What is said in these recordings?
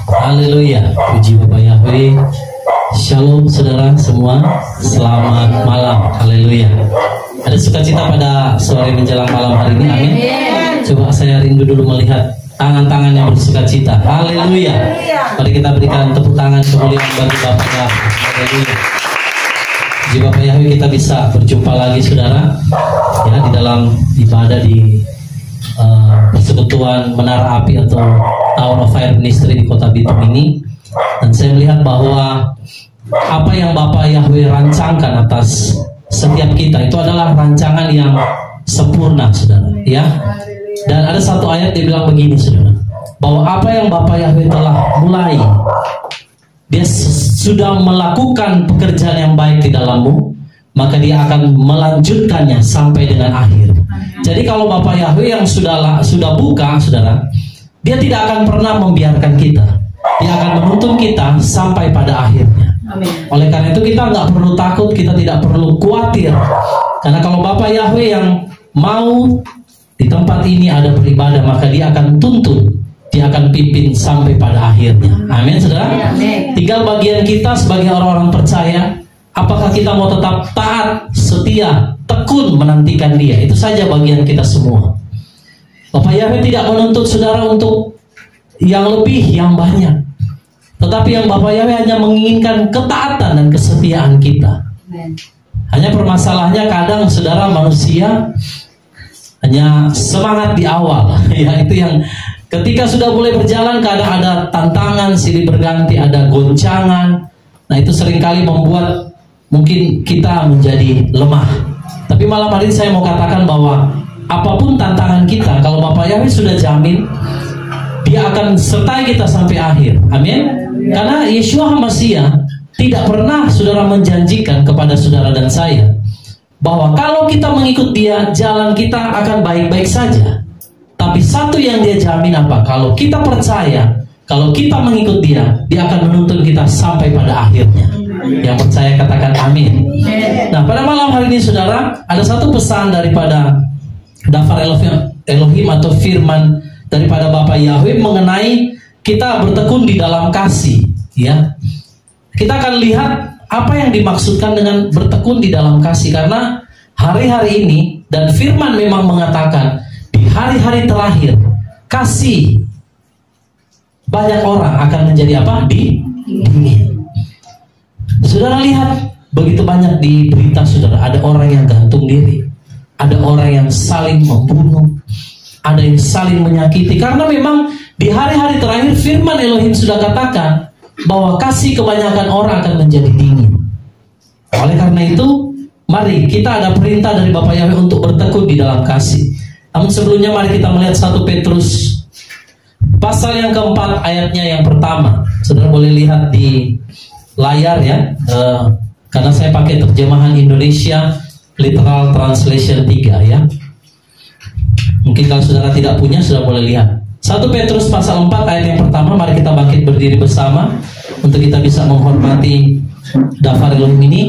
Haleluya, puji Bapak Yahweh. Shalom saudara semua, selamat malam. Haleluya. Ada sukacita pada sore menjelang malam hari ini, amin. Coba saya rindu dulu melihat tangan-tangan yang bersukacita. Haleluya. Mari kita berikan tepuk tangan kemuliaan bagi Bapak Yahweh. Haleluya. Puji Bapak Yahweh, kita bisa berjumpa lagi saudara, ya, di dalam ibadah di persekutuan Menara Api atau Tower of Fire Ministry di Kota Bitung ini. Dan saya melihat bahwa apa yang Bapak Yahweh rancangkan atas setiap kita itu adalah rancangan yang sempurna, saudara, ya. Dan ada satu ayat yang bilang begini, saudara, bahwa apa yang Bapak Yahweh telah mulai, Dia sudah melakukan pekerjaan yang baik di dalammu, maka Dia akan melanjutkannya sampai dengan akhir. Jadi kalau Bapak Yahweh yang sudah buka, saudara, Dia tidak akan pernah membiarkan kita. Dia akan menuntun kita sampai pada akhirnya. Amin. Oleh karena itu kita nggak perlu takut, kita tidak perlu khawatir. Karena kalau Bapak Yahweh yang mau di tempat ini ada beribadah, maka Dia akan tuntun, Dia akan pimpin sampai pada akhirnya. Amin, saudara. Amin. Tinggal bagian kita sebagai orang-orang percaya, apakah kita mau tetap taat, setia, tekun menantikan Dia. Itu saja bagian kita semua. Bapak Yahweh tidak menuntut saudara untuk yang lebih, yang banyak. Tetapi yang Bapak Yahweh hanya menginginkan ketaatan dan kesetiaan kita. Amen. Hanya permasalahannya kadang saudara manusia hanya semangat di awal. Ya, itu yang ketika sudah mulai berjalan kadang ada tantangan, silih berganti, ada goncangan. Nah, itu seringkali membuat mungkin kita menjadi lemah. Tapi malam hari ini saya mau katakan bahwa apapun tantangan kita, kalau Bapak Yahweh sudah jamin, Dia akan sertai kita sampai akhir. Amin. Karena Yeshua HaMashiach tidak pernah saudara menjanjikan kepada saudara dan saya bahwa kalau kita mengikut Dia, jalan kita akan baik-baik saja. Tapi satu yang Dia jamin apa? Kalau kita percaya, kalau kita mengikut Dia, Dia akan menuntun kita sampai pada akhirnya. Yang percaya katakan amin. Nah, pada malam hari ini saudara, ada satu pesan daripada Dafar Elohim atau firman daripada Bapak Yahweh mengenai kita bertekun di dalam kasih, ya. Kita akan lihat apa yang dimaksudkan dengan bertekun di dalam kasih, karena hari-hari ini dan firman memang mengatakan di hari-hari terakhir kasih banyak orang akan menjadi apa? Dingin. Saudara lihat begitu banyak di berita saudara, ada orang yang gantung diri, ada orang yang saling membunuh, ada yang saling menyakiti. Karena memang di hari-hari terakhir firman Elohim sudah katakan bahwa kasih kebanyakan orang akan menjadi dingin. Oleh karena itu, mari kita ada perintah dari Bapak Yahweh untuk bertekun di dalam kasih. Namun sebelumnya mari kita melihat 1 Petrus pasal yang keempat ayatnya yang pertama. Saudara boleh lihat di layar ya, karena saya pakai terjemahan Indonesia Literal Translation 3 ya. Mungkin kalau saudara tidak punya, saudara boleh lihat 1 Petrus pasal 4 ayat yang pertama. Mari kita bangkit berdiri bersama untuk kita bisa menghormati Dafar Elohim ini,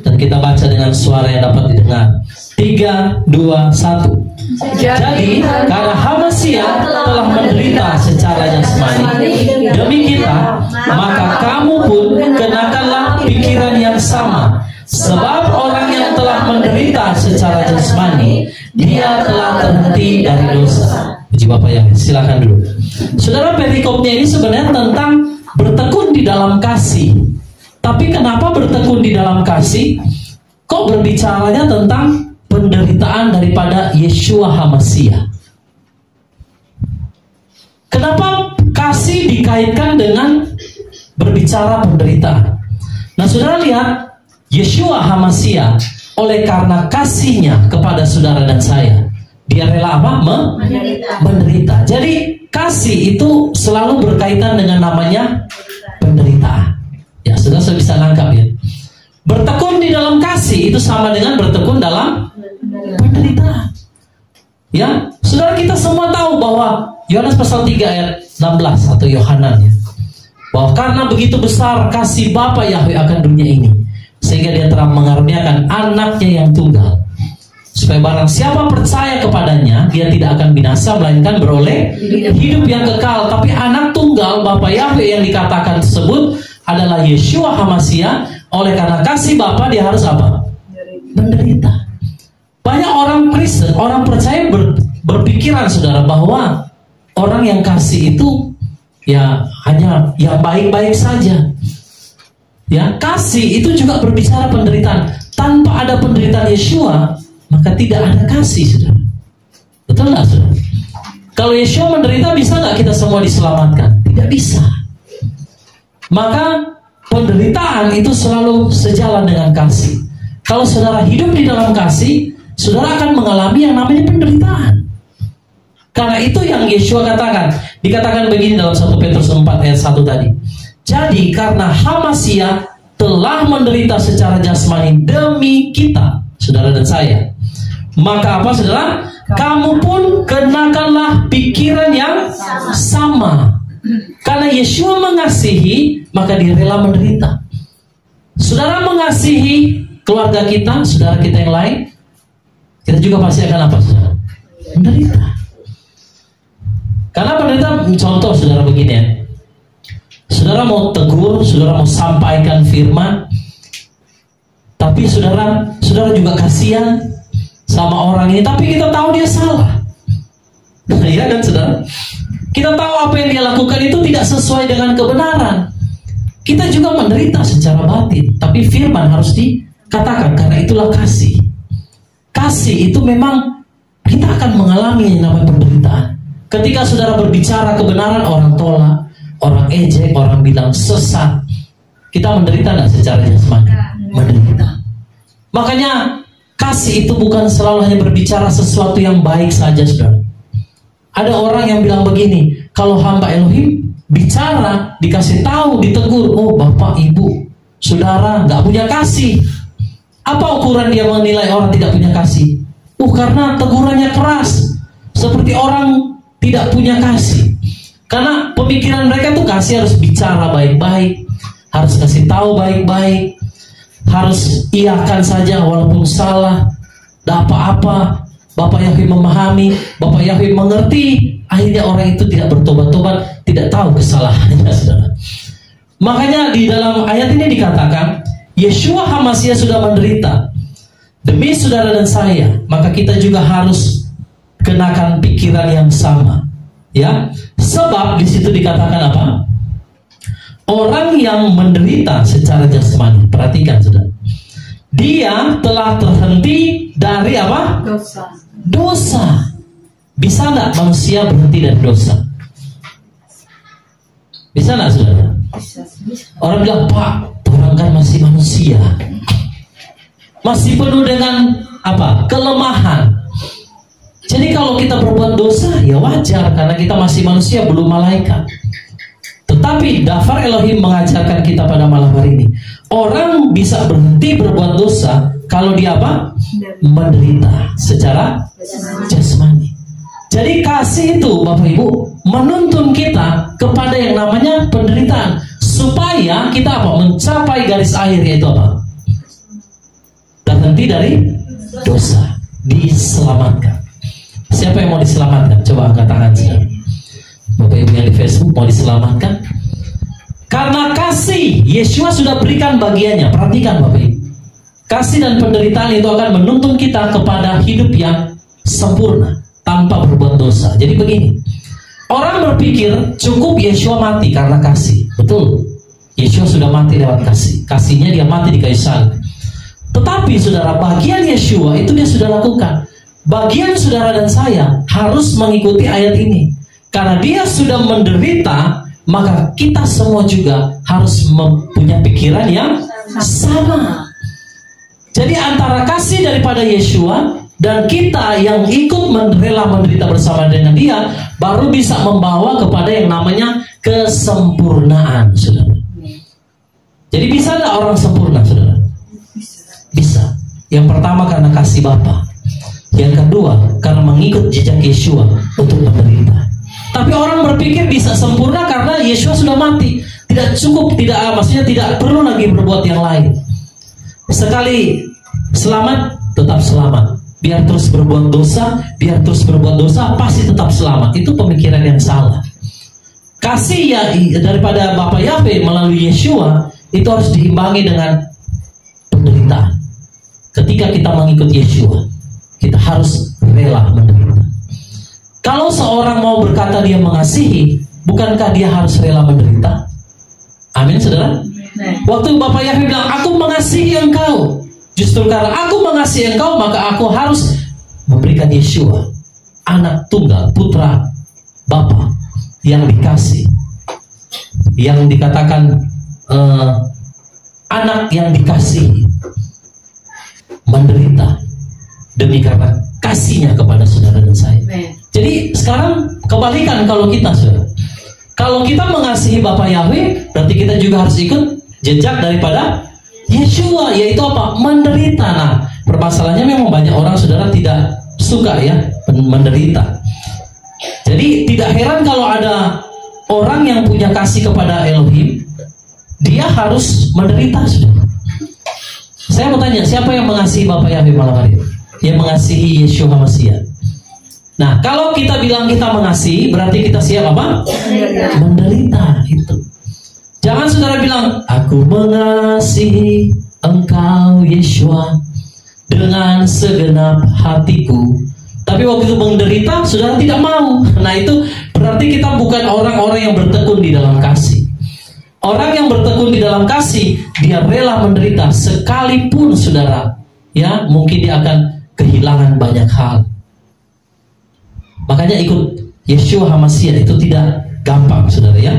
dan kita baca dengan suara yang dapat didengar. 3, 2, 1. Jadi karena HaMashiach telah menderita secara jasmani demi kita, maka kamu pun kenakanlah pikiran yang sama. Sebab orang yang telah menderita secara jasmani, dia telah terhenti dari dosa. Puji Bapak ya, silakan dulu. Saudara, perikopnya ini sebenarnya tentang bertekun di dalam kasih. Tapi kenapa bertekun di dalam kasih? Kok berbicaranya tentang penderitaan daripada Yeshua HaMashiach? Kenapa kasih dikaitkan dengan berbicara penderitaan? Nah, saudara lihat, Yeshua HaMashiach oleh karena kasihnya kepada saudara dan saya, Dia rela apa? Menderita. Jadi kasih itu selalu berkaitan dengan namanya penderitaan. Ya, saudara bisa nangkap ya. Bertekun di dalam kasih itu sama dengan bertekun dalam penderitaan. Ya, saudara, kita semua tahu bahwa Yohanes pasal 3 ayat 16 atau Yohanan ya, bahwa karena begitu besar kasih Bapa Yahweh akan dunia ini, sehingga Dia telah mengaruniakan anaknya yang tunggal, supaya barang siapa percaya kepadanya, dia tidak akan binasa, melainkan beroleh hidup yang kekal. Tapi anak tunggal Bapa Yahweh yang dikatakan tersebut adalah Yeshua HaMashiach. Oleh karena kasih Bapa, dia harus apa? Menderita. Banyak orang Kristen, orang percaya berpikiran, saudara, bahwa orang yang kasih itu ya hanya yang baik-baik saja. Ya, kasih itu juga berbicara penderitaan. Tanpa ada penderitaan Yeshua, maka tidak ada kasih, saudara. Betul nggak, saudara? Kalau Yeshua menderita, bisa nggak kita semua diselamatkan? Tidak bisa. Maka penderitaan itu selalu sejalan dengan kasih. Kalau saudara hidup di dalam kasih, saudara akan mengalami yang namanya penderitaan. Karena itu yang Yeshua katakan. Dikatakan begini dalam 1 Petrus 4 ayat 1 tadi. Jadi karena HaMashiach telah menderita secara jasmani demi kita, saudara dan saya, maka apa, saudara? Kamu pun kenakanlah pikiran yang sama. Karena Yeshua mengasihi, maka dia rela menderita. Saudara mengasihi keluarga kita, saudara kita yang lain, kita juga pasti akan apa, saudara? Menderita. Karena penderitaan, contoh saudara begini ya. Saudara mau tegur, saudara mau sampaikan firman, tapi saudara juga kasihan sama orang ini, tapi kita tahu dia salah. Iya kan, saudara? Kita tahu apa yang dia lakukan itu tidak sesuai dengan kebenaran. Kita juga menderita secara batin, tapi firman harus dikatakan, karena itulah kasih. Kasih itu memang kita akan mengalami yang namanya penderitaan. Ketika saudara berbicara kebenaran, orang tolak, orang ejek, orang bilang sesat, kita menderita nggak secara jasmani? Menderita. Makanya kasih itu bukan selalu hanya berbicara sesuatu yang baik saja, saudara. Ada orang yang bilang begini, kalau hamba Elohim bicara, dikasih tahu, ditegur, oh bapak, ibu, saudara nggak punya kasih. Apa ukuran dia menilai orang tidak punya kasih? Karena tegurannya keras, seperti orang tidak punya kasih. Karena pemikiran mereka tuh kasih harus bicara baik-baik, harus kasih tahu baik-baik, harus iakan saja walaupun salah, tidak apa-apa. Bapak Yahweh memahami, Bapak Yahweh mengerti. Akhirnya orang itu tidak bertobat-tobat, tidak tahu kesalahannya, saudara. Makanya di dalam ayat ini dikatakan, Yeshua HaMashiach sudah menderita demi saudara dan saya, maka kita juga harus kenakan pikiran yang sama. Ya, sebab di situ dikatakan apa? Orang yang menderita secara jasmani, perhatikan saudara, dia telah terhenti dari apa? Dosa. Bisa nggak manusia berhenti dari dosa? Bisa nggak, saudara? Orang bilang, Pak, orang kan masih manusia, masih penuh dengan apa? Kelemahan. Jadi kalau kita berbuat dosa, ya wajar, karena kita masih manusia, belum malaikat. Tetapi Dafar Elohim mengajarkan kita pada malam hari ini, orang bisa berhenti berbuat dosa kalau dia apa? Menderita secara jasmani. Jadi kasih itu, Bapak Ibu, menuntun kita kepada yang namanya penderitaan, supaya kita apa? Mencapai garis akhir, yaitu apa? Terhenti dari dosa, diselamatkan. Siapa yang mau diselamatkan? Coba angkat tangan saja. Bapak Ibu yang di Facebook mau diselamatkan? Karena kasih, Yeshua sudah berikan bagiannya. Perhatikan Bapak Ibu, kasih dan penderitaan itu akan menuntun kita kepada hidup yang sempurna tanpa berbuat dosa. Jadi begini, orang berpikir cukup Yeshua mati karena kasih. Betul, Yeshua sudah mati lewat kasih. Kasihnya dia mati di kayu salib. Tetapi saudara, bagian Yeshua itu dia sudah lakukan. Bagian saudara dan saya harus mengikuti ayat ini. Karena dia sudah menderita, maka kita semua juga harus mempunyai pikiran yang sama. Jadi antara kasih daripada Yeshua dan kita yang ikut rela menderita bersama dengan dia, baru bisa membawa kepada yang namanya kesempurnaan, saudara. Jadi bisa nggak orang sempurna, saudara? Bisa. Yang pertama karena kasih Bapa. Yang kedua, karena mengikut jejak Yeshua untuk menderita. Tapi orang berpikir bisa sempurna karena Yeshua sudah mati. Tidak cukup, maksudnya tidak perlu lagi berbuat yang lain. Sekali selamat, tetap selamat. biar terus berbuat dosa, pasti tetap selamat. Itu pemikiran yang salah. Kasih ya daripada Bapa Yahweh melalui Yeshua itu harus diimbangi dengan penderitaan. Ketika kita mengikut Yeshua, kita harus rela menderita. Kalau seorang mau berkata dia mengasihi, bukankah dia harus rela menderita? Amin, saudara. Waktu Bapa Yahweh bilang, aku mengasihi engkau, justru karena aku mengasihi engkau, maka aku harus memberikan Yeshua, anak tunggal, putra Bapa yang dikasih, yang dikatakan anak yang dikasihi, menderita demi karena kasihnya kepada saudara dan saya. Jadi sekarang kebalikan kalau kita, saudara. Kalau kita mengasihi Bapa Yahweh, berarti kita juga harus ikut jejak daripada Yeshua, yaitu apa? Menderita. Nah, permasalahannya memang banyak orang, saudara, tidak suka ya menderita. Jadi tidak heran kalau ada orang yang punya kasih kepada Elohim, dia harus menderita, saudara. Saya mau tanya, siapa yang mengasihi Bapa Yahweh malam hari? Yang mengasihi Yeshua HaMashiach. Nah, kalau kita bilang kita mengasihi, berarti kita siap apa? Menderita. Itu. Jangan saudara bilang, aku mengasihi engkau Yeshua dengan segenap hatiku, tapi waktu itu menderita, saudara tidak mau. Nah, itu berarti kita bukan orang-orang yang bertekun di dalam kasih. Orang yang bertekun di dalam kasih, dia rela menderita sekalipun, saudara, ya mungkin dia akan kehilangan banyak hal. Makanya ikut Yeshua HaMashiach itu tidak gampang, saudara ya.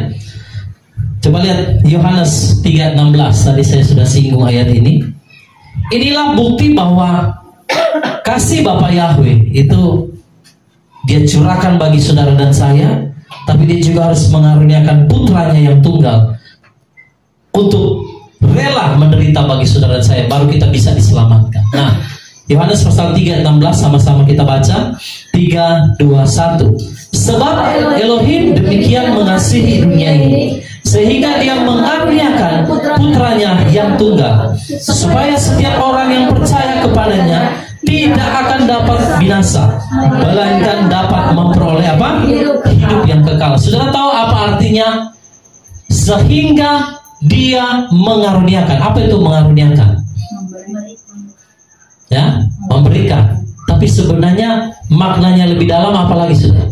Coba lihat Yohanes 3:16. Tadi saya sudah singgung ayat ini. Inilah bukti bahwa kasih Bapa Yahweh itu dia curahkan bagi saudara dan saya, tapi dia juga harus mengaruniakan putranya yang tunggal untuk rela menderita bagi saudara dan saya, baru kita bisa diselamatkan. Nah, Yohanes pasal 3:16 sama-sama kita baca. 3, 2, 1. Sebab Elohim demikian mengasihi dunia ini, sehingga dia mengaruniakan putranya yang tunggal, supaya setiap orang yang percaya kepadanya tidak akan dapat binasa, melainkan dapat memperoleh apa? Hidup yang kekal. Saudara tahu apa artinya sehingga dia mengaruniakan? Apa itu mengaruniakan? Ya, memberikan. Tapi sebenarnya maknanya lebih dalam, apalagi saudara?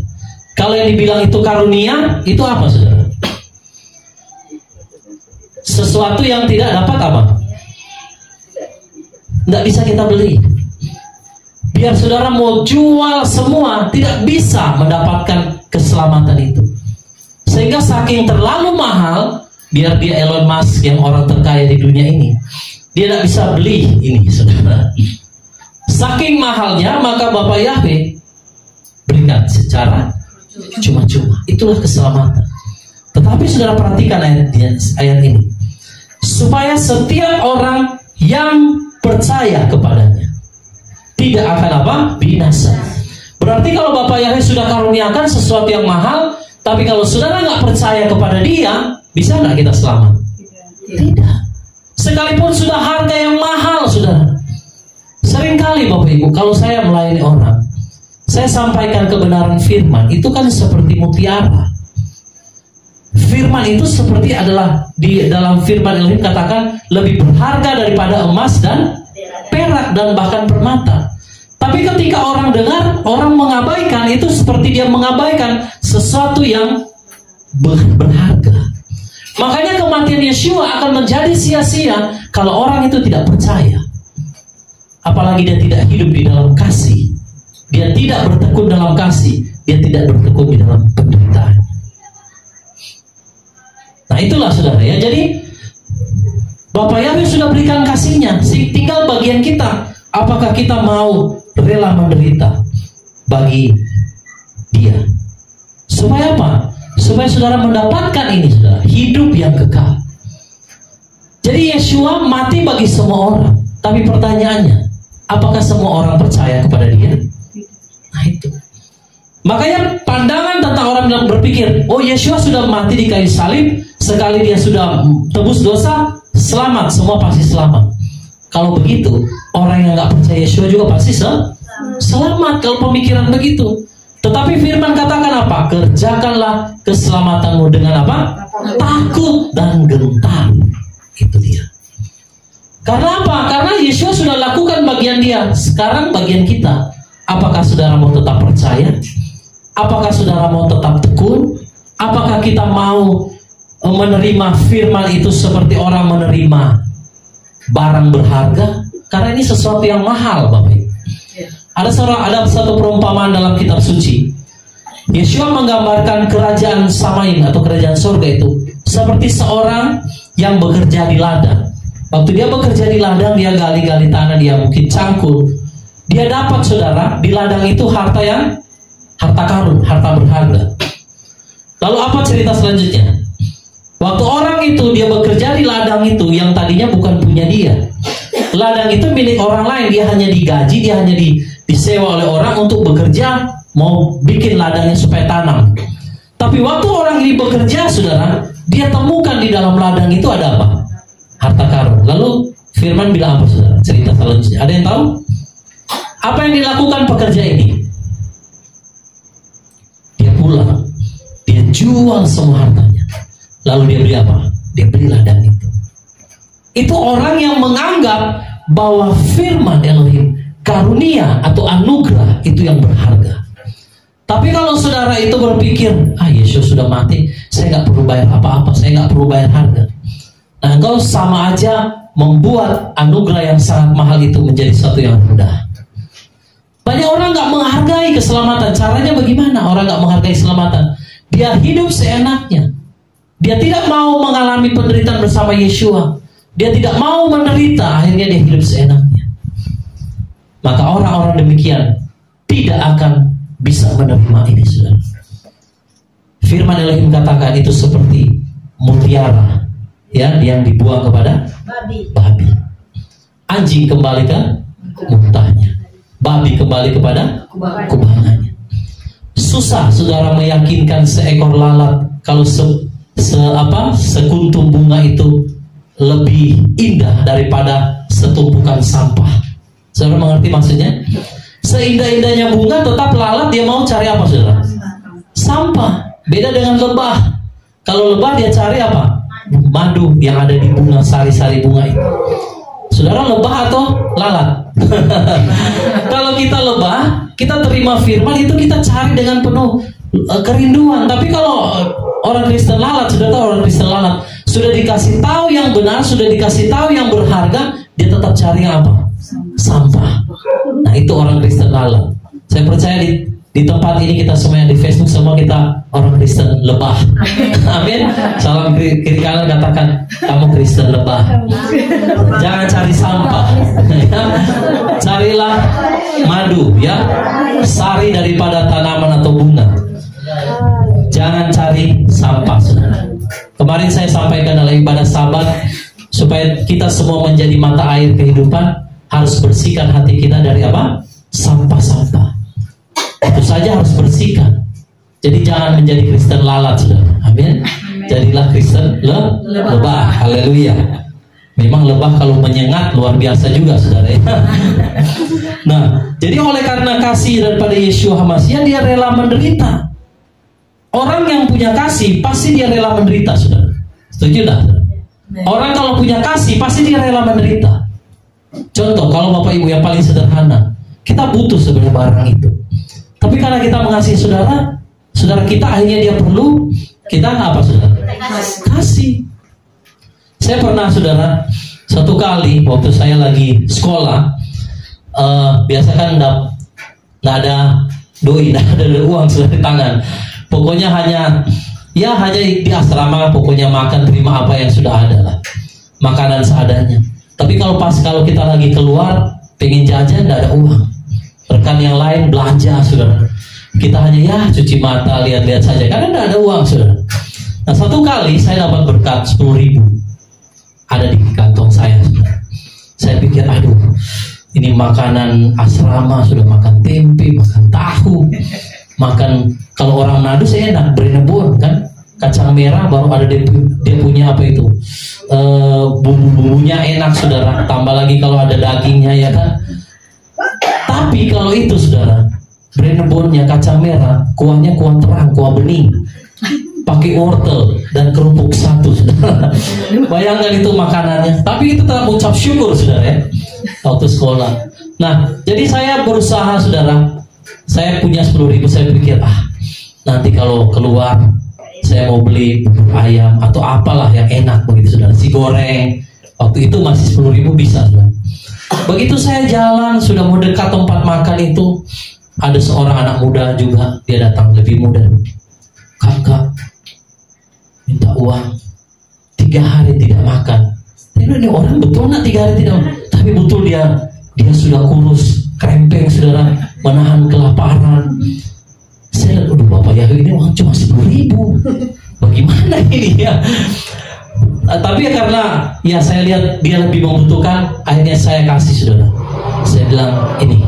Kalau yang dibilang itu karunia, itu apa, saudara? Sesuatu yang tidak dapat apa? Tidak bisa kita beli. Biar saudara mau jual semua, tidak bisa mendapatkan keselamatan itu. Sehingga saking terlalu mahal, biar dia Elon Musk yang orang terkaya di dunia ini, dia tidak bisa beli ini, saudara. Saking mahalnya, maka Bapa Yahweh berikan secara cuma-cuma. Itulah keselamatan. Tetapi saudara perhatikan ayat ini, supaya setiap orang yang percaya kepadanya tidak akan apa? Binasa. Berarti kalau Bapa Yahweh sudah karuniakan sesuatu yang mahal, tapi kalau saudara nggak percaya kepada dia, bisa nggak kita selamat? Tidak. Sekalipun sudah harga yang mahal, saudara. Seringkali Bapak Ibu, kalau saya melayani orang, saya sampaikan kebenaran firman, itu kan seperti mutiara. Firman itu seperti adalah di dalam firman Elohim katakan lebih berharga daripada emas dan perak dan bahkan permata. Tapi ketika orang dengar, orang mengabaikan, itu seperti dia mengabaikan sesuatu yang berharga. Makanya kematian Yeshua akan menjadi sia-sia kalau orang itu tidak percaya. Apalagi dia tidak hidup di dalam kasih, dia tidak bertekun dalam kasih, dia tidak bertekun di dalam penderitaan. Nah itulah saudara ya. Jadi Bapa Yahweh sudah berikan kasihnya, tinggal bagian kita. Apakah kita mau rela menderita bagi dia? Supaya apa? Supaya saudara mendapatkan ini, saudara, hidup yang kekal. Jadi Yeshua mati bagi semua orang. Tapi pertanyaannya, apakah semua orang percaya kepada dia? Nah itu. Makanya pandangan tentang orang yang berpikir, oh Yeshua sudah mati di kayu salib, sekali dia sudah tebus dosa, selamat, semua pasti selamat. Kalau begitu, orang yang nggak percaya Yeshua juga pasti selamat kalau pemikiran begitu. Tetapi firman katakan apa? Kerjakanlah keselamatanmu dengan apa? Takut dan gentar. Itu dia. Karena apa? Karena Yesus sudah lakukan bagian dia. Sekarang bagian kita. Apakah saudara mau tetap percaya? Apakah saudara mau tetap tekun? Apakah kita mau menerima firman itu seperti orang menerima barang berharga? Karena ini sesuatu yang mahal, Bapak Ibu. Ada satu perumpamaan dalam kitab suci. Yeshua menggambarkan kerajaan Samain atau kerajaan surga itu seperti seorang yang bekerja di ladang. Waktu dia bekerja di ladang, dia gali-gali tanah, dia mungkin cangkul. Dia dapat, saudara, di ladang itu harta karun, harta berharga. Lalu apa cerita selanjutnya? Waktu orang itu dia bekerja di ladang itu yang tadinya bukan punya dia. Ladang itu milik orang lain, dia hanya digaji, dia hanya disewa oleh orang untuk bekerja, mau bikin ladangnya supaya tanam. Tapi waktu orang ini bekerja, saudara, dia temukan di dalam ladang itu ada apa? Harta karun. Lalu firman bilang apa, saudara? Cerita selanjutnya. Ada yang tahu? Apa yang dilakukan pekerja ini? Dia pulang, dia jual semua hartanya. Lalu dia beli apa? Dia beli ladang itu. Itu orang yang menganggap bahwa firman Elohim, karunia atau anugerah itu yang berharga. Tapi kalau saudara itu berpikir, Yesus sudah mati, saya nggak perlu bayar apa-apa, saya nggak perlu bayar harga. Nah, engkau sama aja membuat anugerah yang sangat mahal itu menjadi sesuatu yang rendah. Banyak orang nggak menghargai keselamatan. Caranya bagaimana orang nggak menghargai keselamatan? Dia hidup seenaknya. Dia tidak mau mengalami penderitaan bersama Yeshua. Dia tidak mau menderita, akhirnya dia hidup seenaknya. Maka orang-orang demikian tidak akan bisa menerima ini, saudara. Firman Elohim katakan itu seperti mutiara, ya, yang dibuang kepada babi. Anjing kembali ke muntahnya, babi kembali kepada kubangannya. Susah, saudara, meyakinkan seekor lalat kalau sekuntum bunga itu lebih indah daripada setumpukan sampah. Saudara mengerti maksudnya? Seindah-indahnya bunga, tetap lalat dia mau cari apa, saudara? Sampah. Beda dengan lebah. Kalau lebah dia cari apa? Madu yang ada di bunga, sari-sari bunga itu. Saudara lebah atau lalat? Kalau kita lebah, kita terima firman itu kita cari dengan penuh kerinduan. Tapi kalau orang Kristen lalat, sudah tahu orang Kristen lalat, sudah dikasih tahu yang benar, sudah dikasih tahu yang berharga, dia tetap cari apa? Sampah. Nah, itu orang Kristen lalat. Saya percaya di tempat ini kita semua yang di Facebook, semua kita orang Kristen lebah. Amin. Salam kiri kanan katakan, kamu Kristen lebah. Jangan cari sampah. Carilah madu, ya, sari daripada tanaman atau bunga. Jangan cari sampah, saudara. Kemarin saya sampaikan dalam ibadah Sabat, supaya kita semua menjadi mata air kehidupan, harus bersihkan hati kita dari apa? Sampah-sampah. Itu saja harus bersihkan. Jadi jangan menjadi Kristen lalat, saudara. Amin. Jadilah Kristen lebah. Haleluya. Memang lebah kalau menyengat luar biasa juga, saudara. Nah, jadi oleh karena kasih daripada Yeshua HaMashiach, dia rela menderita. Orang yang punya kasih pasti dia rela menderita, saudara. Setuju tak? Orang kalau punya kasih pasti dia rela menderita. Contoh, kalau Bapak Ibu yang paling sederhana, kita butuh sebenarnya barang itu. Tapi karena kita mengasihi saudara, saudara kita akhirnya dia perlu, kita apa, saudara? Kasih. Saya pernah, saudara, satu kali waktu saya lagi sekolah, biasa kan nggak ada doi, nggak ada uang sudah di tangan. Pokoknya hanya di asrama, pokoknya makan terima apa yang sudah ada lah, makanan seadanya. Tapi kalau kita lagi keluar pengen jajan, tidak ada uang. Rekan yang lain belanja, saudara. Kita hanya cuci mata, lihat-lihat saja, karena tidak ada uang, saudara. Nah, satu kali saya dapat berkat 10.000 ada di kantong saya, saudara. Saya pikir, aduh, ini makanan asrama, sudah makan tempe, makan tahu, makan, kalau orang Nadu saya enak, berenebon kan, kacang merah baru ada dia punya apa itu, bumbu-bumbunya enak, saudara. Tambah lagi kalau ada dagingnya, ya kan. Tapi kalau itu saudara, Brennebonnya kacang merah, kuahnya kuah terang, kuah bening, pakai wortel dan kerupuk satu, saudara. Bayangkan itu makanannya. Tapi itu tetap ucap syukur, saudara ya, waktu sekolah. Nah, jadi saya berusaha, saudara. Saya punya 10.000, saya pikir nanti kalau keluar saya mau beli bubur ayam atau apalah yang enak begitu, saudara. Si goreng. Waktu itu masih 10.000 bisa, saudara. Begitu saya jalan sudah mau dekat tempat makan itu, ada seorang anak muda juga, dia datang lebih muda. Kakak minta uang 3 hari tidak makan. Ini orang betul nggak 3 hari tidak makan? Tapi betul dia sudah kurus, krempeng, saudara, menahan kelaparan. Saya lihat, Bapak Yahya ini uang cuma 10.000. Bagaimana ini ya? Tapi karena saya lihat dia lebih membutuhkan, akhirnya saya kasih, saudara. Saya bilang, ini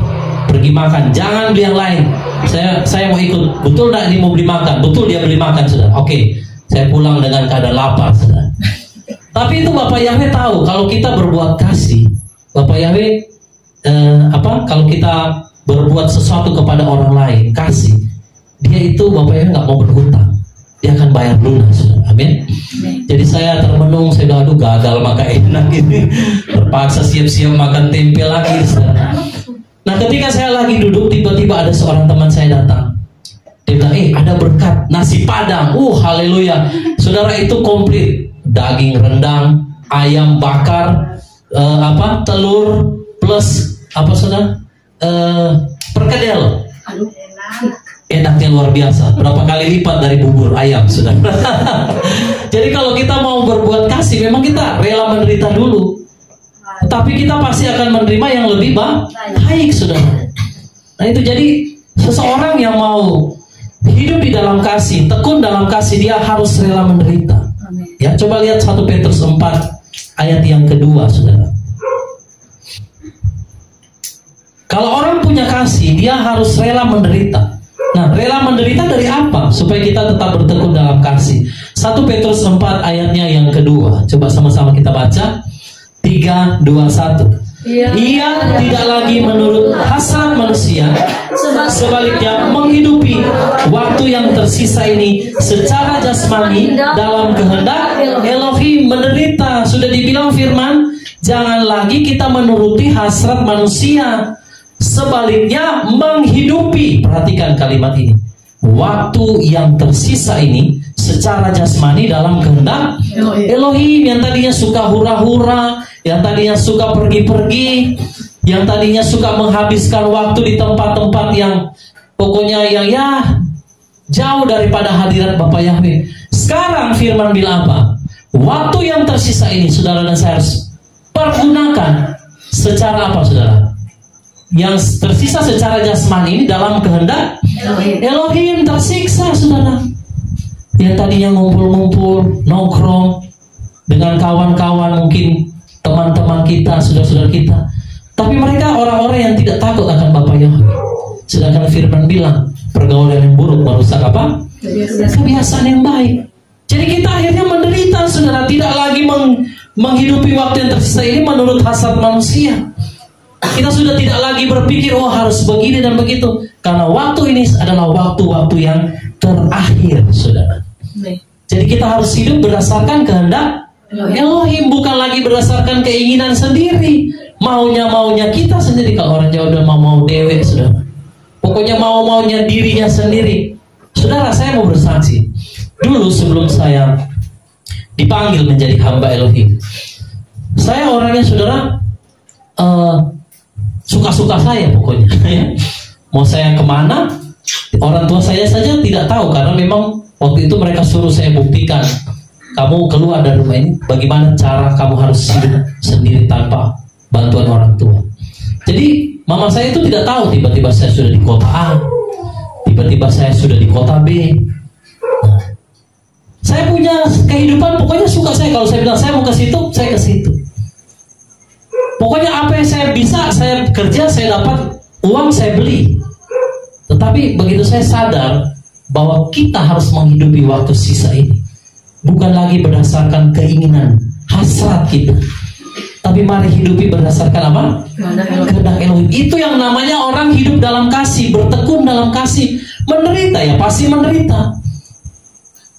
pergi makan, jangan beli yang lain. Saya mau ikut. Betul nggak ini mau beli makan? Betul dia beli makan, saudara. Oke, saya pulang dengan keadaan lapar, saudara. Tapi itu Bapak Yahweh tahu kalau kita berbuat kasih, Bapak Yahweh kalau kita berbuat sesuatu kepada orang lain, kasih, dia itu Bapak Yahweh nggak mau berhutang, dia akan bayar lunas, saudara. Amin. Jadi saya termenung, saya gagal makan enak ini, terpaksa siap-siap makan tempe lagi, saudara. Nah, ketika saya lagi duduk, tiba-tiba ada seorang teman saya datang. Dia bilang, ada berkat nasi padang. Haleluya. Saudara, itu komplit. Daging rendang, ayam bakar, telur plus saudara? Perkedel. Enaknya luar biasa. Berapa kali lipat dari bubur ayam, saudara. Jadi kalau kita mau berbuat kasih, memang kita rela menderita dulu. Tapi kita pasti akan menerima yang lebih baik, saudara. Nah itu, jadi seseorang yang mau hidup di dalam kasih, tekun dalam kasih, dia harus rela menderita. Ya, coba lihat 1 Petrus 4 ayat yang kedua, saudara. Kalau orang punya kasih, dia harus rela menderita. Nah, rela menderita dari apa? Supaya kita tetap bertekun dalam kasih. 1 Petrus 4 ayatnya yang kedua. Coba sama-sama kita baca. 3, 2, 1. Ia tidak lagi menurut hasrat manusia, sebaliknya menghidupi waktu yang tersisa ini secara jasmani dalam kehendak Elohim, menderita. Sudah dibilang firman, jangan lagi kita menuruti hasrat manusia, sebaliknya menghidupi, perhatikan kalimat ini, waktu yang tersisa ini secara jasmani dalam kehendak Elohim. Yang tadinya suka hura-hura, yang tadinya suka pergi-pergi, yang tadinya suka menghabiskan waktu di tempat-tempat yang pokoknya yang jauh daripada hadirat Bapak Yahweh. Sekarang firman bilang apa? Waktu yang tersisa ini, saudara dan saya harus pergunakan secara apa, saudara? Yang tersisa secara jasmani ini dalam kehendak Elohim. Tersiksa, saudara. Yang tadinya ngumpul-ngumpul, nongkrong dengan kawan-kawan, mungkin teman-teman kita, saudara-saudara kita, tapi mereka orang-orang yang tidak takut akan Bapa Yahweh. Sedangkan firman bilang, pergaulan yang buruk merusak apa? Kebiasaan yang baik. Jadi kita akhirnya menderita, saudara. Tidak lagi menghidupi waktu yang tersisa ini menurut hasrat manusia. Kita sudah tidak lagi berpikir, harus begini dan begitu. Karena waktu ini adalah waktu-waktu yang terakhir, saudara. Jadi kita harus hidup berdasarkan kehendak Elohim, bukan lagi berdasarkan keinginan sendiri, maunya kita sendiri. Kalau orang Jawa udah mau dewek, saudara. Pokoknya maunya dirinya sendiri. Saudara, saya mau bersaksi. Dulu sebelum saya dipanggil menjadi hamba Elohim, saya orangnya, saudara, suka-suka saya pokoknya. Mau saya kemana, orang tua saya saja tidak tahu, karena memang waktu itu mereka suruh saya buktikan, kamu keluar dari rumah ini, bagaimana cara kamu harus hidup sendiri tanpa bantuan orang tua. Jadi mama saya itu tidak tahu, tiba-tiba saya sudah di kota A, tiba-tiba saya sudah di kota B. Nah, saya punya kehidupan, pokoknya suka saya. Kalau saya bilang saya mau ke situ, saya ke situ. Pokoknya apa yang saya bisa, saya kerja, saya dapat uang, saya beli. Tetapi begitu saya sadar bahwa kita harus menghidupi waktu sisa ini bukan lagi berdasarkan keinginan, hasrat kita, Tapi mari hidupi berdasarkan apa? Kehendak Elohim. Itu yang namanya orang hidup dalam kasih, bertekun dalam kasih. Menderita ya, pasti menderita.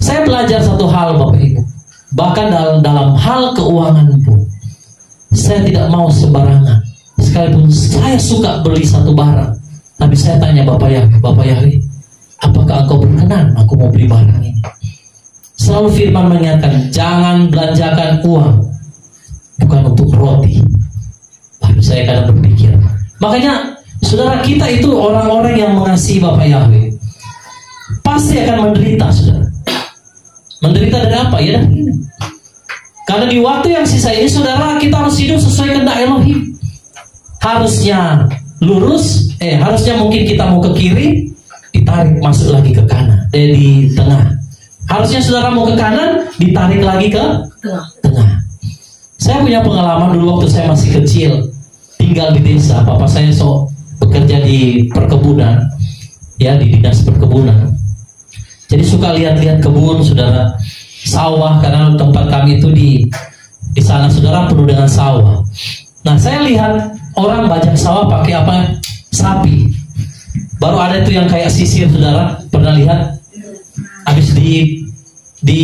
Saya belajar satu hal Bapak Ibu. Bahkan dalam hal keuangan pun, saya tidak mau sembarangan. Sekalipun saya suka beli satu barang, tapi saya tanya Bapak Yahweh, apakah engkau berkenan aku mau beli barang ini? Selalu firman mengingatkan, jangan belanjakan uang bukan untuk roti. Lalu saya kadang berpikir, makanya saudara, kita itu orang-orang yang mengasihi Bapak Yahweh pasti akan menderita, saudara. Menderita dari apa? Ya dari ini. Karena di waktu yang sisa ini, saudara, kita harus hidup sesuai kehendak Elohim. Harusnya lurus, harusnya mungkin kita mau ke kiri, ditarik masuk lagi ke kanan, di tengah. Harusnya saudara mau ke kanan, ditarik lagi ke tengah. Saya punya pengalaman dulu waktu saya masih kecil, tinggal di desa. Papa saya bekerja di perkebunan, ya, di dinas perkebunan. Jadi suka lihat-lihat kebun, saudara, sawah, karena tempat kami itu di sana, saudara, penuh dengan sawah. Nah, saya lihat orang bajak sawah pakai apa? Sapi. Baru ada itu yang kayak sisir, saudara, pernah lihat? Habis di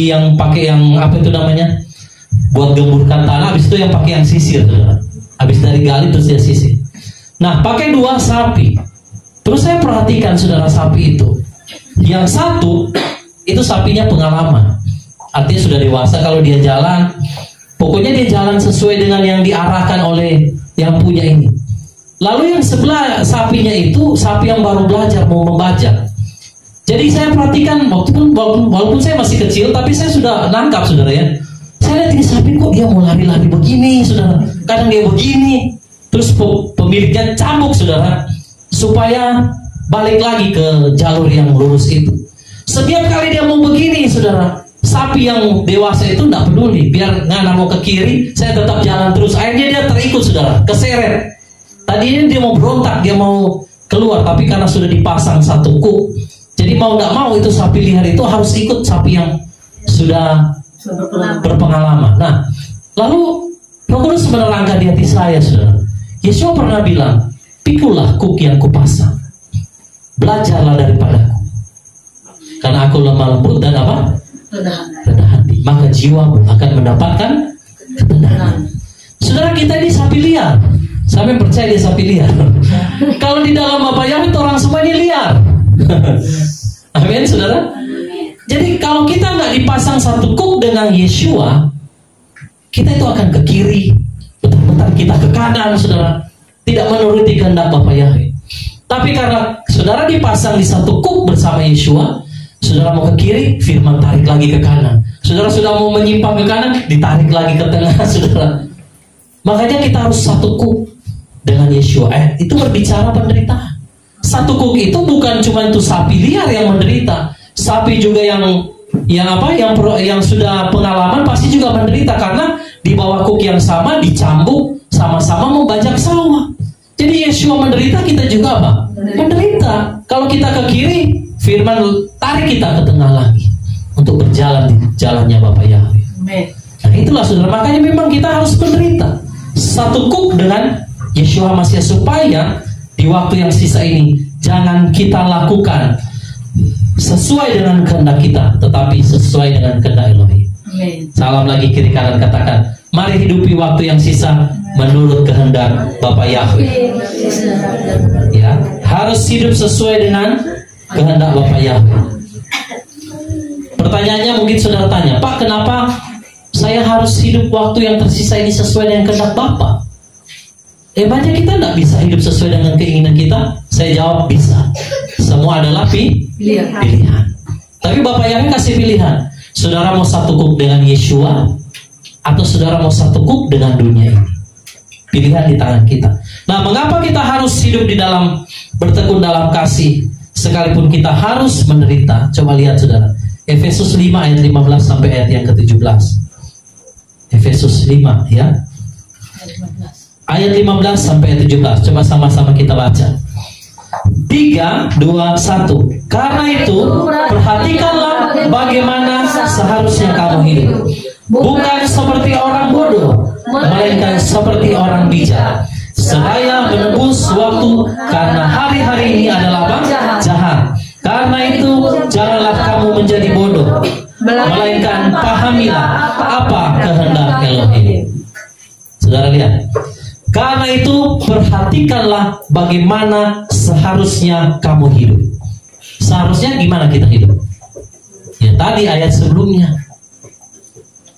yang pakai yang apa itu namanya, buat gemburkan tanah, habis itu yang pakai yang sisir, saudara. Habis dari gali terus dia sisir. Nah, pakai 2 sapi. Terus saya perhatikan, saudara, sapi itu, yang satu itu sapinya pengalaman, artinya sudah dewasa. Kalau dia jalan, pokoknya dia jalan sesuai dengan yang diarahkan oleh yang punya ini. Lalu yang sebelah sapinya itu sapi yang baru belajar mau membajak. Jadi saya perhatikan, walaupun saya masih kecil, tapi saya sudah nangkap, saudara, ya. Saya lihat ini sapi kok dia mau lari-lari begini, saudara. Kadang dia begini, terus pemiliknya cambuk, saudara, supaya balik lagi ke jalur yang lurus itu. Setiap kali dia mau begini, saudara, sapi yang dewasa itu tidak peduli. Biar ngana mau ke kiri, saya tetap jalan terus. Akhirnya dia terikut, saudara, keseret. Tadinya dia mau berontak, dia mau keluar, tapi karena sudah dipasang satu kuk, jadi mau tidak mau itu sapi liar itu harus ikut sapi yang sudah berpengalaman. Nah, lalu Roh Kudus menerangkan di hati saya, saudara. Yesua pernah bilang, pikulah kuk yang kupasang, belajarlah daripadaku, karena aku lemah lembut dan apa? Rendah hati, maka jiwamu akan mendapatkan ketenangan. Saudara, kita ini sapi liar. Sampai percaya dia sapi liar. Kalau di dalam Bapak Yahweh itu orang semuanya liar. Amin, saudara. Jadi kalau kita nggak dipasang satu kuk dengan Yesua, kita itu akan ke kiri, bentar-bentar kita ke kanan, saudara. Tidak menuruti kehendak Bapak Yahweh. Tapi karena saudara dipasang di satu kuk bersama Yesua, saudara mau ke kiri, firman tarik lagi ke kanan. Saudara sudah mau menyimpang ke kanan, ditarik lagi ke tengah, saudara. Makanya kita harus satu kuk dengan Yesua. Itu berbicara penderitaan. Satu kuk itu bukan cuma itu sapi liar yang menderita, sapi juga yang sudah pengalaman pasti juga menderita, karena di bawah kuk yang sama dicambuk, sama-sama membajak sawah. Jadi Yesua menderita, kita juga apa? Menderita. Kalau kita ke kiri, firman tarik kita ke tengah lagi untuk berjalan di jalannya Bapak Yahweh. Nah, itulah, saudara, makanya memang kita harus menderita satu kuk dengan Yesua Masias, supaya di waktu yang sisa ini jangan kita lakukan sesuai dengan kehendak kita, tetapi sesuai dengan kehendak Elohim. Salam lagi kiri kanan, katakan, mari hidupi waktu yang sisa menurut kehendak Bapak Yahweh. Ya, harus hidup sesuai dengan kehendak Bapak Yahweh. Pertanyaannya mungkin saudara tanya, Pak, kenapa saya harus hidup waktu yang tersisa ini sesuai dengan kehendak Bapak? Banyak kita tidak bisa hidup sesuai dengan keinginan kita. Saya jawab bisa. Semua adalah pilihan. Tapi Bapak Yahweh kasih pilihan. Saudara mau satu kuk dengan Yesua, atau saudara mau satu kuk dengan dunia ini? Pilihan di tangan kita. Nah, mengapa kita harus hidup di dalam, bertekun dalam kasih, sekalipun kita harus menderita? Coba lihat, saudara, Efesus 5 ayat 15 sampai ayat yang ke-17. Efesus 5, ya, ayat 15 sampai ayat 17. Coba sama-sama kita baca. 3, 2, 1. Karena itu perhatikanlah bagaimana seharusnya kamu hidup, bukan seperti orang bodoh, melainkan seperti orang bijak, seraya menebus waktu, karena hari-hari ini adalah apa? Jahat. Karena itu janganlah kamu menjadi bodoh, melainkan pahamilah apa kehendak Elohim. Saudara lihat, karena itu perhatikanlah bagaimana seharusnya kamu hidup. Seharusnya gimana kita hidup? Ya tadi ayat sebelumnya,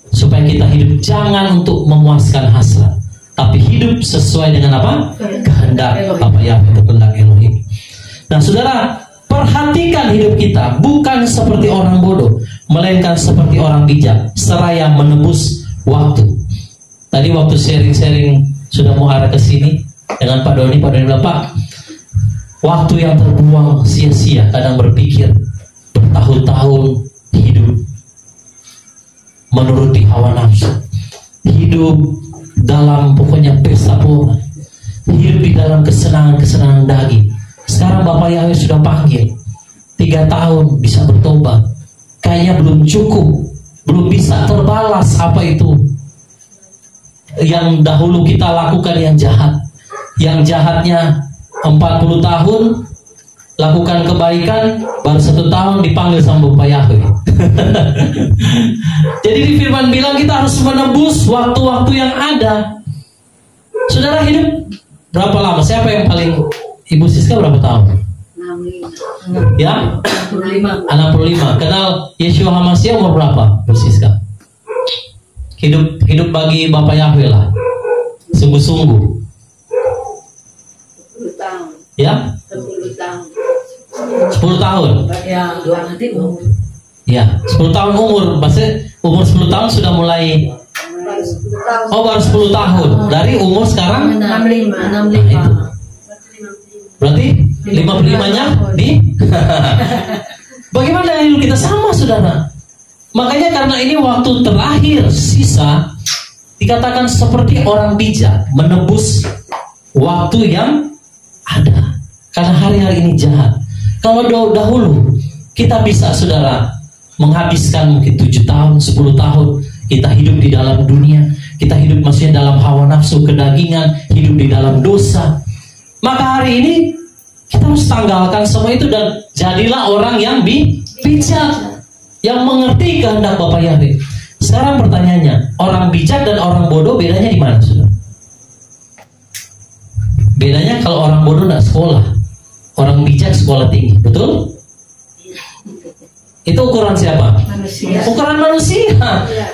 supaya kita hidup jangan untuk memuaskan hasrat, tapi hidup sesuai dengan apa? Kehendak apa yang kehendak Elohim. Nah saudara, perhatikan hidup kita bukan seperti orang bodoh, melainkan seperti orang bijak, seraya menebus waktu. Tadi waktu sharing-sharing sudah mau arah ke sini dengan Pak Doni bilang, Pak, waktu yang terbuang sia-sia, kadang berpikir bertahun-tahun hidup menuruti hawa nafsu, hidup dalam pokoknya pesta pora, hidup di dalam kesenangan-kesenangan daging. Sekarang Bapak Yahweh sudah panggil 3 tahun bisa bertobat, kayaknya belum cukup, belum bisa terbalas apa itu yang dahulu kita lakukan yang jahat. Yang jahatnya 40 tahun lakukan kebaikan, baru 1 tahun dipanggil sama Bapak Yahweh. Jadi di firman bilang kita harus menebus waktu-waktu yang ada. Saudara hidup berapa lama? Siapa yang paling, Ibu Siska berapa tahun? 65. Ya? 65. Kenal Yeshua HaMashiach umur berapa, Ibu Siska? Hidup bagi Bapak Yahweh lah, sungguh-sungguh. 10 tahun. Ya? 10 tahun. 10 tahun. Ya, nanti umur. Ya, 10 tahun umur. Maksudnya umur 10 tahun sudah mulai. Oh, baru 10 tahun. Dari umur sekarang 65. Berarti 55-nya di bagaimana dengan hidup kita? Sama, saudara. Makanya karena ini waktu terakhir sisa, dikatakan seperti orang bijak menebus waktu yang ada. Karena hari-hari ini jahat. Kalau dahulu kita bisa, saudara, menghabiskan mungkin 7 tahun, 10 tahun kita hidup di dalam dunia, kita hidup maksudnya dalam hawa nafsu kedagingan, hidup di dalam dosa. Maka hari ini kita harus tanggalkan semua itu dan jadilah orang yang bijak, yang mengerti kehendak Bapak Yahweh. Sekarang pertanyaannya, orang bijak dan orang bodoh bedanya di mana, saudara? Bedanya kalau orang bodoh tidak sekolah, orang bijak sekolah tinggi, betul? Itu ukuran siapa? Manusia. Ukuran manusia.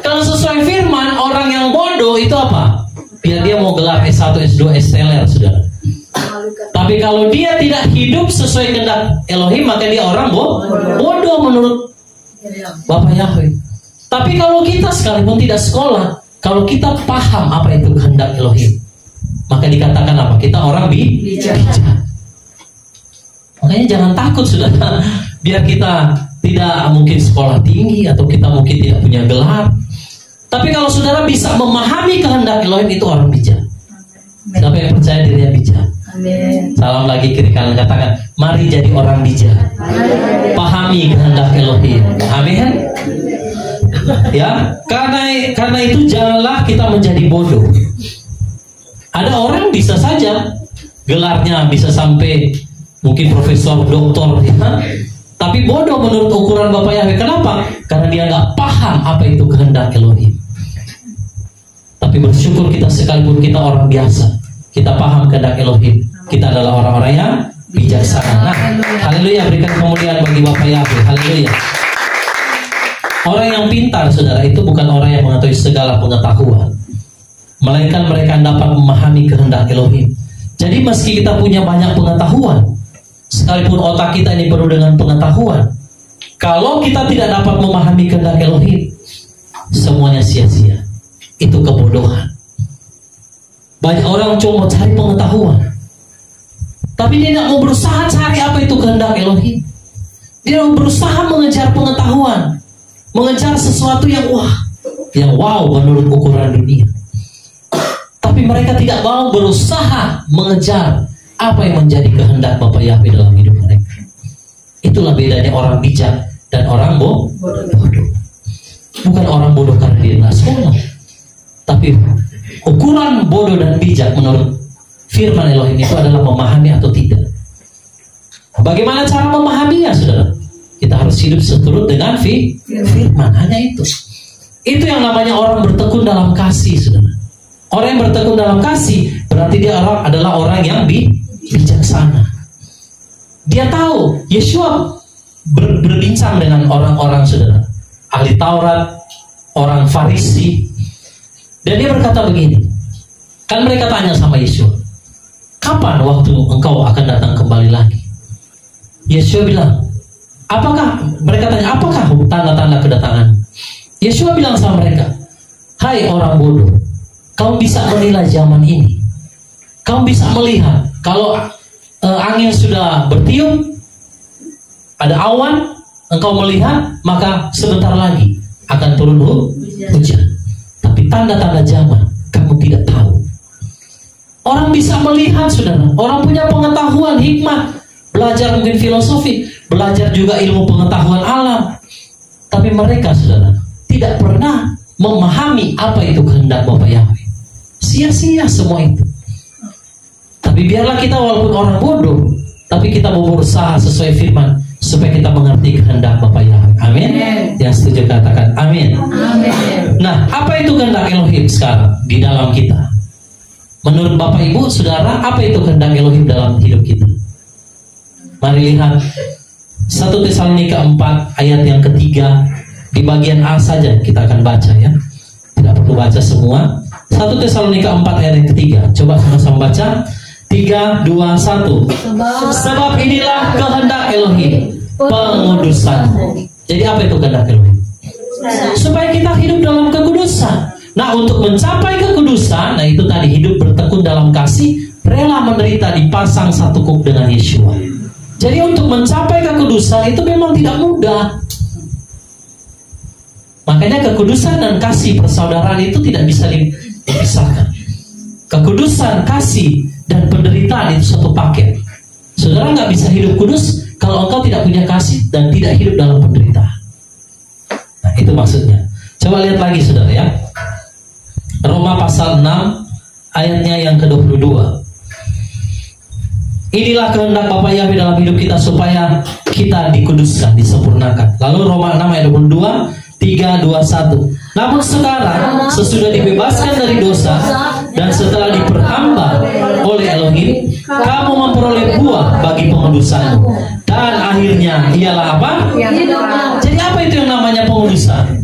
Kalau sesuai firman, orang yang bodoh itu apa? Biar dia mau gelar S1, S2, S-teler, saudara. Tapi kalau dia tidak hidup sesuai kehendak Elohim, maka dia orang bodoh menurut Bapak Yahweh. Tapi kalau kita sekalipun tidak sekolah, kalau kita paham apa itu kehendak Elohim, maka dikatakan apa? Kita orang bijak. Makanya jangan takut, saudara. Biar kita tidak mungkin sekolah tinggi atau kita mungkin tidak punya gelar, tapi kalau saudara bisa memahami kehendak Elohim, itu orang bijak. Siapa yang percaya dirinya bijak? Amin. Salam lagi kiri kanan, katakan, mari jadi orang bijak. Pahami kehendak Elohim. Amin. Ya, karena itu janganlah kita menjadi bodoh. Ada orang bisa saja gelarnya bisa sampai mungkin profesor, doktor, ya, tapi bodoh menurut ukuran Bapak Yahweh. Kenapa? Karena dia nggak paham apa itu kehendak Elohim. Tapi bersyukur kita sekalipun kita orang biasa, kita paham kehendak Elohim, kita adalah orang-orang yang bijaksana. Nah, haleluya, berikan kemuliaan bagi Bapak Yahweh. Haleluya. Orang yang pintar, saudara, itu bukan orang yang mengetahui segala pengetahuan, melainkan mereka yang dapat memahami kehendak Elohim. Jadi meski kita punya banyak pengetahuan, sekalipun otak kita ini penuh dengan pengetahuan, kalau kita tidak dapat memahami kehendak Elohim, semuanya sia-sia. Itu kebodohan. Banyak orang cuma cari pengetahuan, tapi dia tidak mau berusaha cari apa itu kehendak Elohim. Dia mau berusaha mengejar pengetahuan, mengejar sesuatu yang wow menurut ukuran dunia. Tapi mereka tidak mau berusaha mengejar apa yang menjadi kehendak Bapak Yahweh dalam hidup mereka. Itulah bedanya orang bijak dan orang bodoh. Bukan orang bodoh karena dia tidak sekolah, tapi ukuran bodoh dan bijak menurut firman Elohim itu adalah memahami atau tidak. Bagaimana cara memahaminya, saudara? Kita harus hidup seturut dengan firman. Hanya itu. Itu yang namanya orang bertekun dalam kasih, saudara. Orang yang bertekun dalam kasih berarti dia adalah orang yang bijaksana. Dia tahu. Yeshua berbincang dengan orang-orang, saudara, ahli Taurat, orang Farisi, dan dia berkata begini. Kan mereka tanya sama Yeshua, kapan waktu engkau akan datang kembali lagi? Yeshua bilang, mereka tanya, apakah tanda-tanda kedatangan? Yeshua bilang sama mereka, hai orang bodoh, kamu bisa menilai zaman ini. Kamu bisa melihat kalau angin sudah bertiup, ada awan, engkau melihat, maka sebentar lagi akan turun hujan. Tapi tanda-tanda zaman kamu tidak tahu. Orang bisa melihat, saudara. Orang punya pengetahuan, hikmat, belajar mungkin filosofi, belajar juga ilmu pengetahuan alam. Tapi mereka, saudara, tidak pernah memahami apa itu kehendak Bapa Yahweh. Sia-sia semua itu. Tapi biarlah kita walaupun orang bodoh, tapi kita mau berusaha sesuai firman supaya kita mengerti kehendak Bapa Yahweh. Amin. Yang setuju katakan amin. Nah, apa itu kehendak Elohim sekarang di dalam kita? Menurut Bapak Ibu, saudara, apa itu kehendak Elohim dalam hidup kita? Mari lihat 1 Tesalonika 4 ayat yang ketiga. Di bagian A saja kita akan baca, ya. Tidak perlu baca semua. 1 Tesalonika 4 ayat yang ketiga. Coba sama-sama baca. 3, 2, 1. Sebab inilah kehendak Elohim, pengudusan. Jadi apa itu kehendak Elohim? Supaya kita hidup dalam kekudusan. Nah, untuk mencapai kekudusan, nah itu tadi, hidup bertekun dalam kasih, rela menderita, dipasang satu kuk dengan Yeshua. Jadi untuk mencapai kekudusan itu memang tidak mudah. Makanya kekudusan dan kasih persaudaraan itu tidak bisa dipisahkan. Kekudusan, kasih, dan penderitaan itu satu paket. Saudara nggak bisa hidup kudus kalau engkau tidak punya kasih dan tidak hidup dalam penderitaan. Nah, itu maksudnya. Coba lihat lagi, saudara, ya. Roma pasal 6 ayatnya yang ke-22. Inilah kehendak Bapa Yahweh dalam hidup kita supaya kita dikuduskan, disempurnakan. Lalu Roma 6 ayat 22, 3, 2, 1. Namun sekarang sesudah dibebaskan dari dosa dan setelah diperhamba oleh Elohim, kamu memperoleh buah bagi pengudusanmu. Dan akhirnya ialah apa? Jadi apa itu yang namanya pengudusan?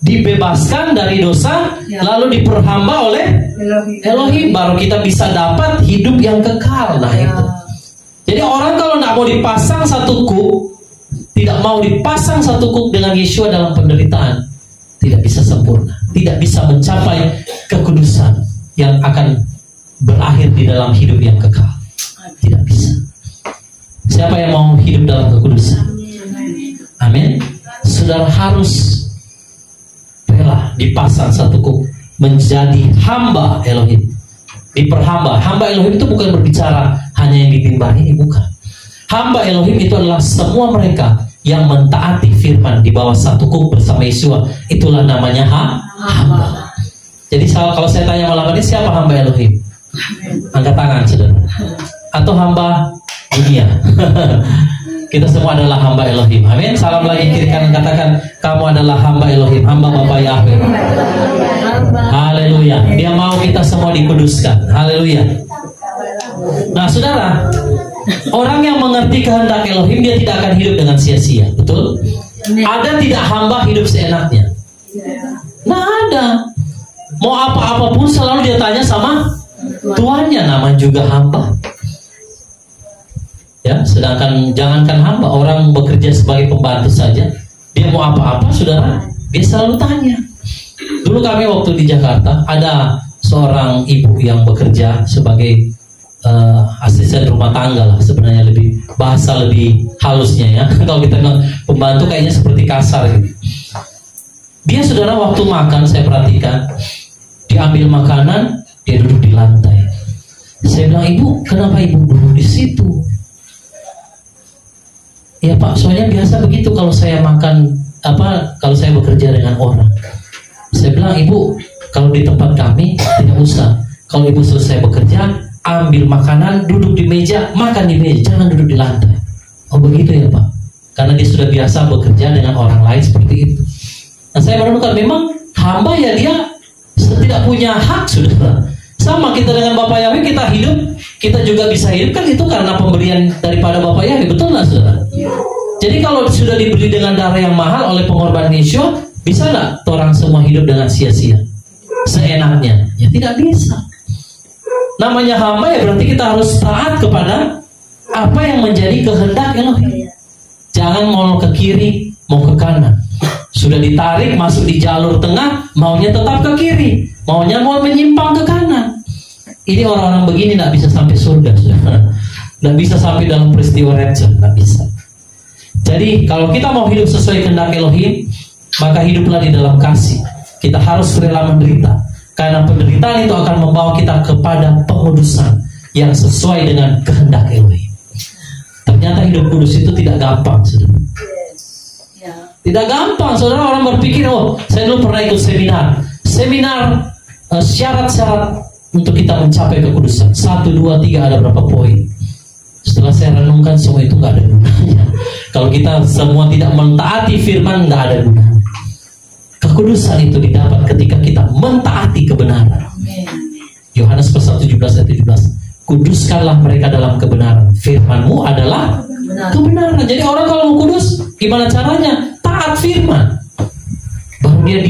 Dibebaskan dari dosa, lalu diperhamba oleh Elohim, baru kita bisa dapat hidup yang kekal. Nah itu. Jadi orang kalau tidak mau dipasang satu kuk, tidak mau dipasang satu kuk dengan Yeshua dalam penderitaan, tidak bisa sempurna, tidak bisa mencapai kekudusan yang akan berakhir di dalam hidup yang kekal. Tidak bisa. Siapa yang mau hidup dalam kekudusan? Amin. Saudara harus rela dipasang satu kuk menjadi hamba Elohim, diperhamba. Hamba Elohim itu bukan berbicara hanya yang ditimba ini, bukan. Hamba Elohim itu adalah semua mereka yang mentaati firman di bawah satu kuk bersama Yeshua. Itulah namanya hamba. Jadi kalau saya tanya malam ini, siapa hamba Elohim? Angkat tangan, saudara. Atau hamba dunia? Kita semua adalah hamba Elohim. Amin. Salam lagi kiri kanan, katakan kamu adalah hamba Elohim, hamba Bapa Yahweh. Haleluya. Dia mau kita semua dikuduskan. Haleluya. Nah, saudara, orang yang mengerti kehendak Elohim, dia tidak akan hidup dengan sia-sia. Betul? Ada tidak hamba hidup seenaknya? Nah, ada. Mau apa-apapun selalu dia tanya sama tuannya, nama juga hamba. Ya, sedangkan jangankan hamba, orang bekerja sebagai pembantu saja, dia mau apa-apa, saudara, dia selalu tanya. Dulu kami waktu di Jakarta, ada seorang ibu yang bekerja sebagai asisten rumah tangga lah, sebenarnya bahasa lebih halusnya, ya. Kalau kita bilang pembantu kayaknya seperti kasar gitu. Dia, saudara, waktu makan saya perhatikan, diambil makanan, dia duduk di lantai. Saya bilang, ibu, kenapa ibu duduk di situ? Ya Pak, soalnya biasa begitu kalau saya makan, kalau saya bekerja dengan orang. Saya bilang, ibu, kalau Kalau di tempat kami tidak usah. Kalau ibu selesai bekerja, ambil makanan, duduk di meja, makan di meja, jangan duduk di lantai. Oh begitu ya Pak? Karena dia sudah biasa bekerja dengan orang lain seperti itu. Nah saya menemukan memang hamba ya dia tidak punya hak, saudara. Sama kita dengan Bapak Yahweh, kita hidup, kita juga bisa hidup kan itu karena pemberian daripada Bapak Yahweh, betul nggak saudara? Jadi kalau sudah dibeli dengan darah yang mahal oleh pengorbanan Yeshua, bisa nggak orang semua hidup dengan sia-sia, seenaknya? Ya tidak bisa. Namanya hamba ya berarti kita harus taat kepada apa yang menjadi kehendak Elohim. Jangan mau ke kiri, mau ke kanan. Sudah ditarik masuk di jalur tengah, maunya tetap ke kiri, maunya mau menyimpang ke kanan. Ini orang-orang begini tidak bisa sampai surga, tidak bisa sampai dalam peristiwa rapture, tidak bisa. Jadi kalau kita mau hidup sesuai kehendak Elohim, maka hiduplah di dalam kasih. Kita harus rela menderita, karena penderitaan itu akan membawa kita kepada pengudusan yang sesuai dengan kehendak Elohim. Ternyata hidup kudus itu tidak gampang, saudara. Tidak gampang, saudara. Orang berpikir, oh, saya dulu pernah ikut seminar syarat-syarat untuk kita mencapai kekudusan. 1, 2, 3 ada berapa poin? Setelah saya renungkan, semua itu nggak ada gunanya. Kalau kita semua tidak mentaati firman, nggak ada gunanya. Kekudusan itu didapat ketika kita mentaati kebenaran. Yohanes pasal 17 ayat 17. Kuduskanlah mereka dalam kebenaran. Firman-Mu adalah kebenaran. Jadi orang kalau mau kudus, gimana caranya? Taat firman. Baru dia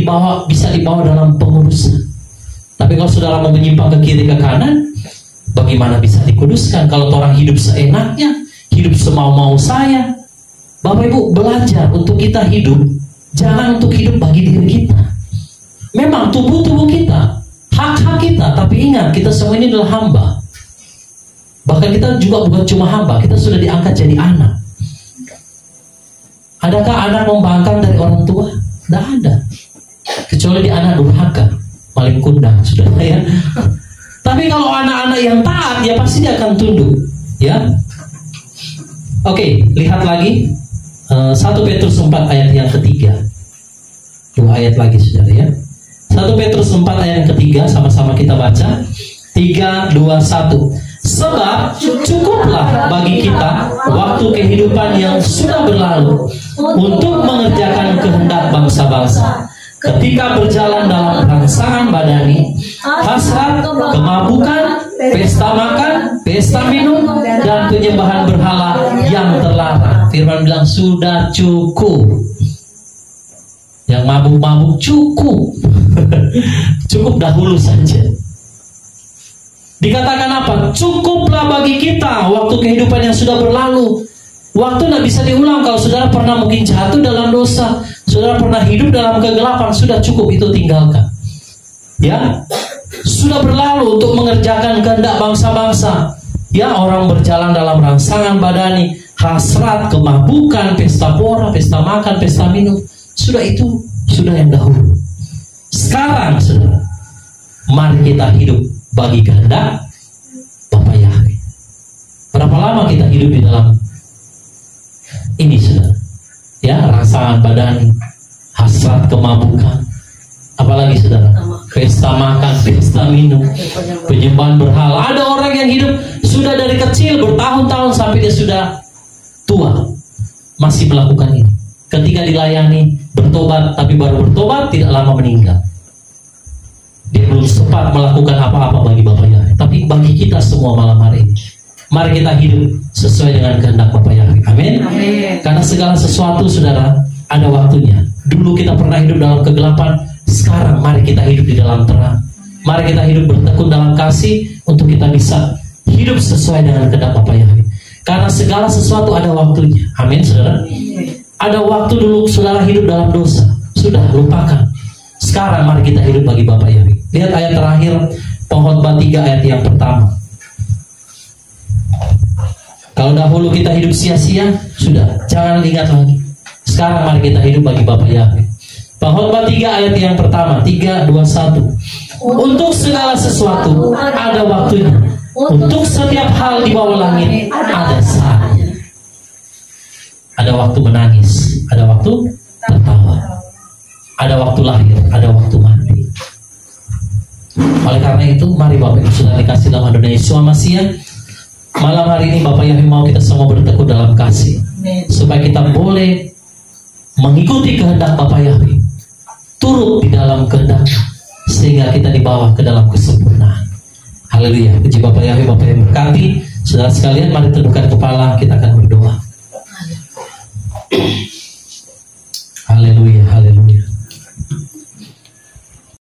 bisa dibawa dalam pengudusan. Tapi kalau saudara mau menyimpang ke kiri ke kanan, bagaimana bisa dikuduskan? Kalau orang hidup seenaknya, hidup semau-mau saya. Bapak Ibu, belajar untuk kita hidup, jangan untuk hidup bagi diri kita. Memang tubuh-tubuh kita, hak-hak kita, tapi ingat kita semua ini adalah hamba. Bahkan kita juga bukan cuma hamba, kita sudah diangkat jadi anak. Adakah anak membangkang dari orang tua? Tidak ada. Kecuali di anak durhaka, paling kundang, sudah ya. Tapi kalau anak-anak yang taat, ya pasti dia akan tunduk, ya. Oke, lihat lagi 1 Petrus 4 ayat yang ketiga. 2 ayat lagi, saudara ya. 1 Petrus 4 ayat yang ketiga, sama-sama kita baca. 3, 2, 1. Sebab cukuplah bagi kita waktu kehidupan yang sudah berlalu untuk mengerjakan kehendak bangsa-bangsa. Ketika berjalan dalam rangsangan badani, hasrat, kemabukan, pesta makan, pesta minum, dan penyembahan berhala yang terlarang. Firman bilang sudah cukup. Yang mabuk-mabuk cukup. Cukup dahulu saja. Dikatakan apa? Cukuplah bagi kita waktu kehidupan yang sudah berlalu. Waktu tidak bisa diulang. Kalau saudara pernah mungkin jatuh dalam dosa, saudara pernah hidup dalam kegelapan, sudah cukup, itu tinggalkan. Ya, sudah berlalu untuk mengerjakan kehendak bangsa-bangsa. Ya, orang berjalan dalam rangsangan badani, hasrat, kemabukan, pesta pora, pesta makan, pesta minum. Sudah itu, sudah yang dahulu. Sekarang, saudara, mari kita hidup bagi kehendak Bapak Yahweh. Berapa lama kita hidup di dalam ini, saudara? Ya, rangsangan badani, hasrat, kemabukan, apalagi saudara, pesta makan, pesta minum, penyembahan berhala. Ada orang yang hidup sudah dari kecil bertahun-tahun sampai dia sudah tua masih melakukan ini. Ketika dilayani bertobat, tapi baru bertobat tidak lama meninggal. Dia belum sempat melakukan apa-apa bagi Bapak Yahweh. Tapi bagi kita semua malam hari ini, mari kita hidup sesuai dengan kehendak Bapak Yahweh. Amin. Karena segala sesuatu, saudara, ada waktunya. Dulu kita pernah hidup dalam kegelapan, sekarang mari kita hidup di dalam terang. Mari kita hidup bertekun dalam kasih untuk kita bisa hidup sesuai dengan kehendak Bapak Yahweh. Karena segala sesuatu ada waktunya. Amin, saudara. Ada waktu dulu saudara hidup dalam dosa, sudah lupakan. Sekarang mari kita hidup bagi Bapak Yahweh. Lihat ayat terakhir Pengkhotbah 3 ayat yang pertama. Kalau dahulu kita hidup sia-sia, sudah, jangan ingat lagi. Sekarang mari kita hidup bagi Bapak Yahweh. Pengkhotbah 3 ayat yang pertama, 3, 2, 1. Untuk segala sesuatu ada waktunya. Untuk setiap hal di bawah langit ada saatnya. Ada waktu menangis, ada waktu tertawa, ada waktu lahir, ada waktu mati. Oleh karena itu, mari Bapak Ibu sudah dikasih dalam Adonai Yeshua Mashiach, malam hari ini Bapak Yahweh mau kita semua bertekun dalam kasih, supaya kita boleh mengikuti kehendak Bapak Yahweh, turut di dalam kehendak, sehingga kita dibawa ke dalam kesempurnaan. Haleluya. Puji Bapak Yahweh, Bapak yang berkati. Saudara sekalian, mari tundukkan kepala, kita akan berdoa.